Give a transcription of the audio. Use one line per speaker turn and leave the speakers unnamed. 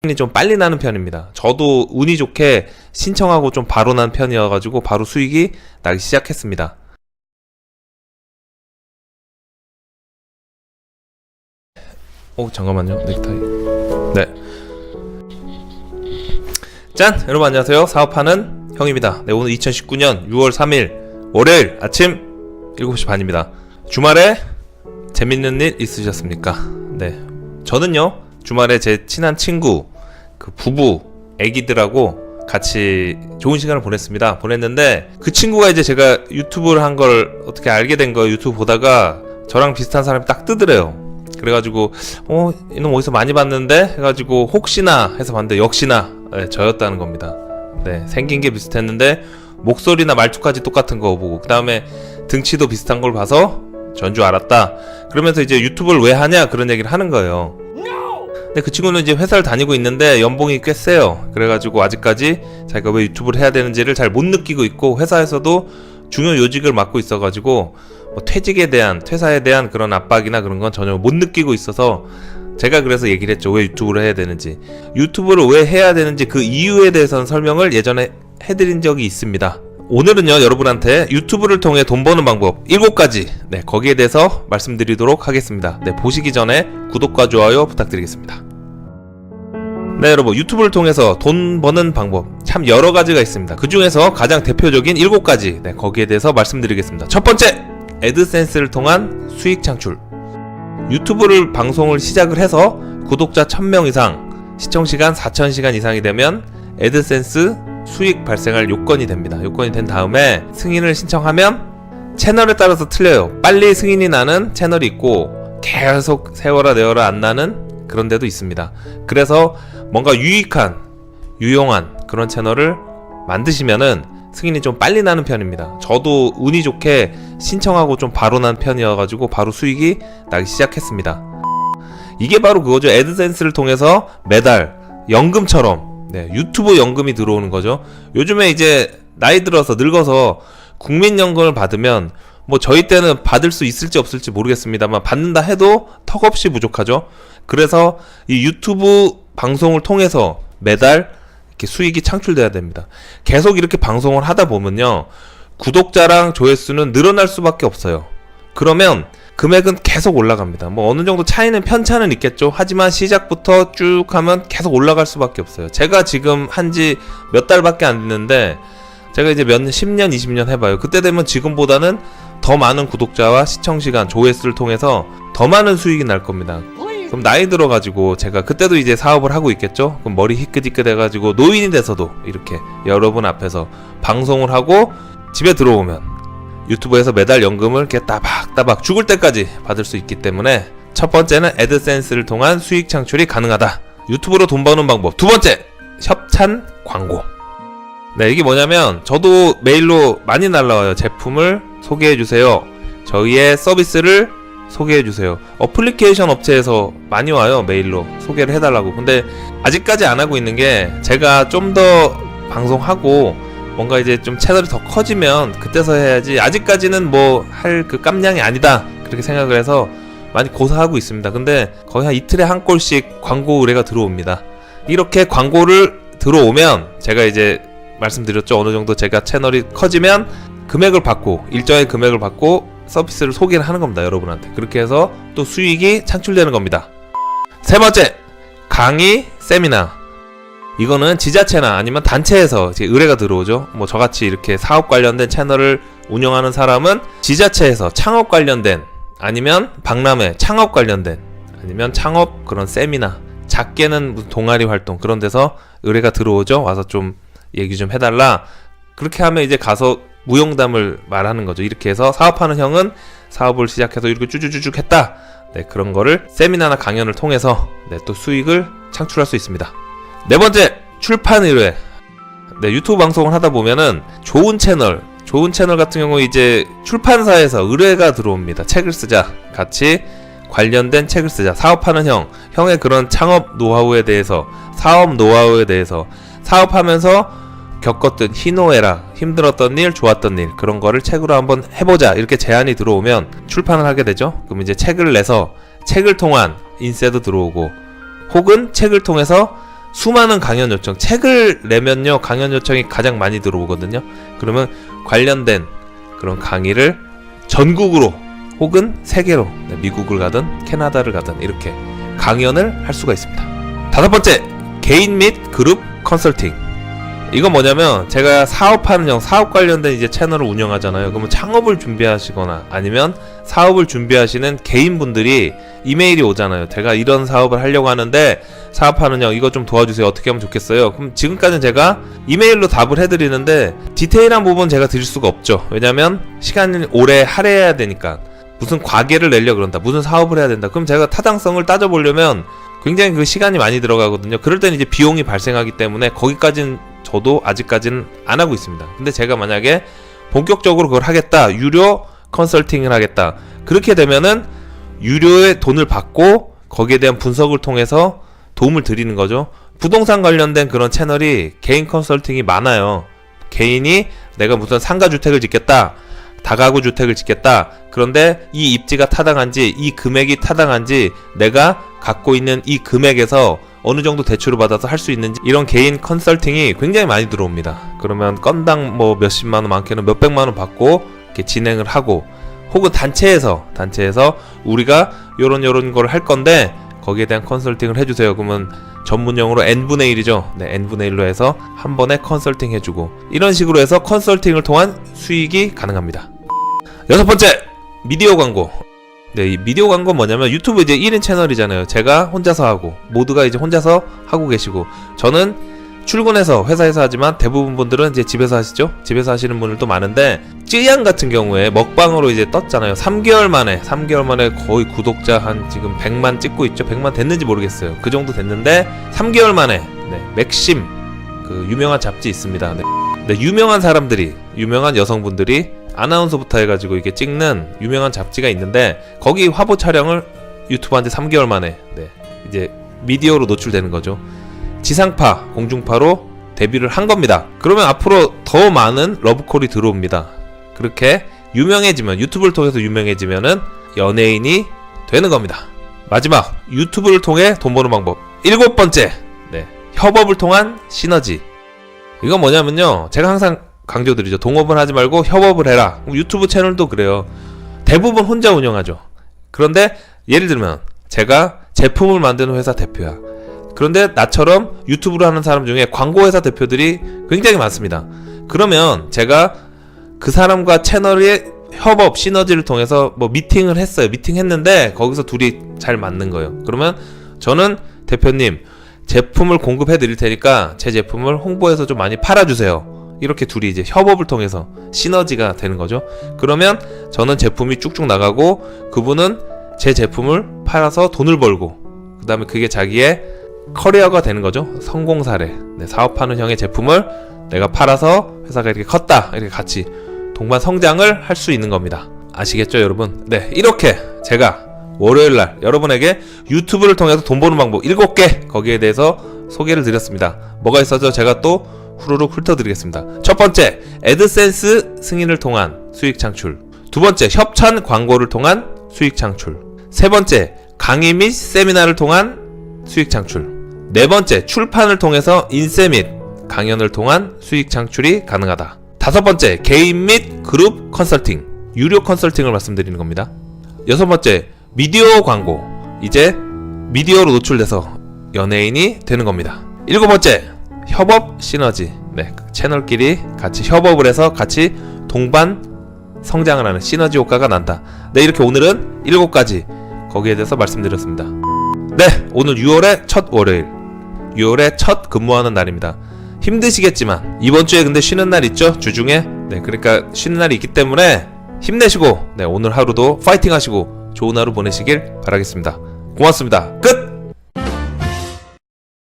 이 좀 빨리 나는 편입니다. 저도 운이 좋게 신청하고 좀 바로 난 편이어가지고 바로 수익이 나기 시작했습니다. 잠깐만요. 넥타이. 네. 짠! 여러분 안녕하세요. 사업하는 형입니다. 네, 오늘 2019년 6월 3일 월요일 아침 7시 반입니다. 주말에 재밌는 일 있으셨습니까? 네. 저는요, 주말에 제 친한 친구, 그 부부, 애기들하고 같이 좋은 시간을 보냈는데, 그 친구가 이제 제가 유튜브를 한 걸 어떻게 알게 된 거예요. 유튜브 보다가 저랑 비슷한 사람이 딱 뜨더래요. 그래가지고 이놈 어디서 많이 봤는데 해가지고 혹시나 해서 봤는데 역시나 저였다는 겁니다. 네, 생긴 게 비슷했는데 목소리나 말투까지 똑같은 거 보고, 그 다음에 등치도 비슷한 걸 봐서 전 줄 알았다. 그러면서 이제 유튜브를 왜 하냐 그런 얘기를 하는 거예요. 근데 그 친구는 이제 회사를 다니고 있는데 연봉이 꽤 세요. 그래가지고 아직까지 자기가 왜 유튜브를 해야 되는지를 잘 못 느끼고 있고, 회사에서도 중요 요직을 맡고 있어가지고 뭐 퇴사에 대한 그런 압박이나 그런 건 전혀 못 느끼고 있어서, 제가 그래서 얘기를 했죠. 왜 유튜브를 해야 되는지, 유튜브를 왜 해야 되는지 그 이유에 대해서는 설명을 예전에 해드린 적이 있습니다. 오늘은요, 여러분한테 유튜브를 통해 돈 버는 방법 7가지, 네, 거기에 대해서 말씀드리도록 하겠습니다. 네, 보시기 전에 구독과 좋아요 부탁드리겠습니다. 네, 여러분, 유튜브를 통해서 돈 버는 방법 참 여러 가지가 있습니다. 그 중에서 가장 대표적인 7가지, 네, 거기에 대해서 말씀드리겠습니다. 첫 번째, 애드센스를 통한 수익 창출. 유튜브를 방송을 시작을 해서 구독자 1000명 이상, 시청시간 4000시간 이상이 되면 애드센스 수익 발생할 요건이 됩니다. 요건이 된 다음에 승인을 신청하면, 채널에 따라서 틀려요. 빨리 승인이 나는 채널이 있고 계속 세워라 내워라 안 나는 그런 데도 있습니다. 그래서 뭔가 유용한 그런 채널을 만드시면은 승인이 좀 빨리 나는 편입니다. 저도 운이 좋게 신청하고 좀 바로 난 편이어가지고 바로 수익이 나기 시작했습니다. 이게 바로 그거죠. 애드센스를 통해서 매달 연금처럼, 네, 유튜브 연금이 들어오는 거죠. 요즘에 이제 나이 들어서 늙어서 국민연금을 받으면, 뭐 저희 때는 받을 수 있을지 없을지 모르겠습니다만 받는다 해도 턱없이 부족하죠. 그래서 이 유튜브 방송을 통해서 매달 이렇게 수익이 창출돼야 됩니다. 계속 이렇게 방송을 하다 보면요, 구독자랑 조회수는 늘어날 수밖에 없어요. 그러면 금액은 계속 올라갑니다. 뭐 어느 정도 차이는 편차는 있겠죠. 하지만 시작부터 쭉 하면 계속 올라갈 수밖에 없어요. 제가 지금 한지 몇 달밖에 안 됐는데, 제가 이제 10년, 20년 해봐요. 그때 되면 지금보다는 더 많은 구독자와 시청시간, 조회수를 통해서 더 많은 수익이 날 겁니다. 그럼 나이 들어가지고 제가 그때도 이제 사업을 하고 있겠죠. 그럼 머리 희끗희끗 해가지고 노인이 돼서도 이렇게 여러분 앞에서 방송을 하고 집에 들어오면 유튜브에서 매달 연금을 이렇게 따박따박 죽을 때까지 받을 수 있기 때문에, 첫 번째는 애드센스를 통한 수익 창출이 가능하다. 유튜브로 돈 버는 방법. 두 번째, 협찬 광고. 네, 이게 뭐냐면, 저도 메일로 많이 날라와요. 제품을 소개해주세요, 저희의 서비스를 소개해주세요. 어플리케이션 업체에서 많이 와요. 메일로 소개를 해달라고. 근데 아직까지 안 하고 있는 게, 제가 좀 더 방송하고 뭔가 이제 좀 채널이 더 커지면 그때서 해야지, 아직까지는 뭐 할 그 깜냥이 아니다 그렇게 생각을 해서 많이 고사하고 있습니다. 근데 거의 한 이틀에 한 건씩 광고 의뢰가 들어옵니다. 이렇게 광고를 들어오면, 제가 이제 말씀드렸죠, 어느 정도 제가 채널이 커지면 금액을 받고, 일정의 금액을 받고 서비스를 소개를 하는 겁니다, 여러분한테. 그렇게 해서 또 수익이 창출되는 겁니다. 세 번째, 강의, 세미나. 이거는 지자체나 아니면 단체에서 의뢰가 들어오죠. 뭐 저같이 이렇게 사업 관련된 채널을 운영하는 사람은 지자체에서 창업 관련된, 아니면 박람회 창업 관련된, 아니면 창업 그런 세미나, 작게는 무슨 동아리 활동, 그런 데서 의뢰가 들어오죠. 와서 좀 얘기 좀 해달라. 그렇게 하면 이제 가서 무용담을 말하는 거죠. 이렇게 해서 사업하는 형은 사업을 시작해서 이렇게 쭈쭈쭈쭈 했다. 네, 그런 거를 세미나나 강연을 통해서, 네, 또 수익을 창출할 수 있습니다. 네 번째, 출판 의뢰. 네, 유튜브 방송을 하다 보면은 좋은 채널 같은 경우 이제 출판사에서 의뢰가 들어옵니다. 책을 쓰자, 같이 관련된 책을 쓰자. 사업하는 형의 그런 창업 노하우에 대해서, 사업 노하우에 대해서, 사업하면서 겪었던 희노애락, 힘들었던 일, 좋았던 일, 그런 거를 책으로 한번 해보자, 이렇게 제안이 들어오면 출판을 하게 되죠. 그럼 이제 책을 내서 책을 통한 인세도 들어오고, 혹은 책을 통해서 수많은 강연 요청, 책을 내면요 강연 요청이 가장 많이 들어오거든요. 그러면 관련된 그런 강의를 전국으로 혹은 세계로, 미국을 가든 캐나다를 가든 이렇게 강연을 할 수가 있습니다. 다섯 번째, 개인 및 그룹 컨설팅. 이건 뭐냐면 제가 사업하는 형, 사업 관련된 이제 채널을 운영하잖아요. 그러면 창업을 준비하시거나 아니면 사업을 준비하시는 개인분들이 이메일이 오잖아요. 제가 이런 사업을 하려고 하는데 사업하는 형 이거 좀 도와주세요. 어떻게 하면 좋겠어요? 그럼 지금까지는 제가 이메일로 답을 해드리는데 디테일한 부분 제가 드릴 수가 없죠. 왜냐면 시간을 오래 할애해야 되니까. 무슨 과계를 내려 그런다, 무슨 사업을 해야 된다, 그럼 제가 타당성을 따져보려면 굉장히 그 시간이 많이 들어가거든요. 그럴 때는 이제 비용이 발생하기 때문에 거기까지는 저도 아직까지는 안 하고 있습니다. 근데 제가 만약에 본격적으로 그걸 하겠다, 유료 컨설팅을 하겠다, 그렇게 되면은 유료의 돈을 받고 거기에 대한 분석을 통해서 도움을 드리는 거죠. 부동산 관련된 그런 채널이 개인 컨설팅이 많아요. 개인이 내가 무슨 상가주택을 짓겠다, 다가구 주택을 짓겠다, 그런데 이 입지가 타당한지, 이 금액이 타당한지, 내가 갖고 있는 이 금액에서 어느 정도 대출을 받아서 할 수 있는지, 이런 개인 컨설팅이 굉장히 많이 들어옵니다. 그러면 건당 뭐 몇십만원, 많게는 몇백만원 받고 이렇게 진행을 하고, 혹은 단체에서 우리가 요런 걸 할 건데 거기에 대한 컨설팅을 해주세요. 그러면 전문용어로 n분의 1이죠. 네, n분의 1로 해서 한 번에 컨설팅 해주고, 이런 식으로 해서 컨설팅을 통한 수익이 가능합니다. 여섯 번째, 미디어 광고. 네, 이 미디어 광고 뭐냐면 유튜브 이제 1인 채널이잖아요. 제가 혼자서 하고, 모두가 이제 혼자서 하고 계시고, 저는 출근해서 회사에서 하지만 대부분 분들은 이제 집에서 하시죠. 집에서 하시는 분들도 많은데, 쯔양 같은 경우에 먹방으로 이제 떴잖아요. 3개월 만에 거의 구독자 한 지금 100만 찍고 있죠. 100만 됐는지 모르겠어요. 그 정도 됐는데 3개월 만에 맥심, 그 유명한 잡지 있습니다. 네, 유명한 사람들이, 유명한 여성분들이 아나운서부터 해가지고 이렇게 찍는 유명한 잡지가 있는데, 거기 화보 촬영을 유튜브한테 3개월 만에 이제 미디어로 노출되는 거죠. 지상파, 공중파로 데뷔를 한 겁니다. 그러면 앞으로 더 많은 러브콜이 들어옵니다. 그렇게 유명해지면, 유튜브를 통해서 유명해지면은 연예인이 되는 겁니다. 마지막, 유튜브를 통해 돈 버는 방법. 일곱 번째, 협업을 통한 시너지. 이건 뭐냐면요, 제가 항상 강조드리죠. 동업을 하지 말고 협업을 해라. 유튜브 채널도 그래요. 대부분 혼자 운영하죠. 그런데 예를 들면 제가 제품을 만드는 회사 대표야. 그런데 나처럼 유튜브를 하는 사람 중에 광고회사 대표들이 굉장히 많습니다. 그러면 제가 그 사람과 채널의 협업, 시너지를 통해서 뭐 미팅을 했어요. 미팅했는데 거기서 둘이 잘 맞는 거예요. 그러면 저는 대표님, 제품을 공급해 드릴 테니까 제 제품을 홍보해서 좀 많이 팔아주세요. 이렇게 둘이 이제 협업을 통해서 시너지가 되는 거죠. 그러면 저는 제품이 쭉쭉 나가고, 그분은 제 제품을 팔아서 돈을 벌고, 그 다음에 그게 자기의 커리어가 되는 거죠. 성공 사례. 사업하는 형의 제품을 내가 팔아서 회사가 이렇게 컸다, 이렇게 같이 동반 성장을 할 수 있는 겁니다. 아시겠죠, 여러분? 네, 이렇게 제가 월요일날 여러분에게 유튜브를 통해서 돈 버는 방법 7개, 거기에 대해서 소개를 드렸습니다. 뭐가 있어서 제가 또 후루룩 훑어드리겠습니다. 첫 번째, 애드센스 승인을 통한 수익 창출. 두 번째, 협찬 광고를 통한 수익 창출. 세 번째, 강의 및 세미나를 통한 수익 창출. 네 번째, 출판을 통해서 인쇄 및 강연을 통한 수익 창출이 가능하다. 다섯 번째, 개인 및 그룹 컨설팅, 유료 컨설팅을 말씀드리는 겁니다. 여섯 번째, 미디어 광고. 이제 미디어로 노출돼서 연예인이 되는 겁니다. 일곱 번째, 협업 시너지. 채널끼리 같이 협업을 해서 같이 동반 성장을 하는 시너지 효과가 난다. 이렇게 오늘은 7가지 거기에 대해서 말씀드렸습니다. 오늘 6월의 첫 월요일, 6월의 첫 근무하는 날입니다. 힘드시겠지만 이번 주에 근데 쉬는 날 있죠? 주중에. 그러니까 쉬는 날이 있기 때문에 힘내시고 오늘 하루도 파이팅 하시고 좋은 하루 보내시길 바라겠습니다. 고맙습니다. 끝!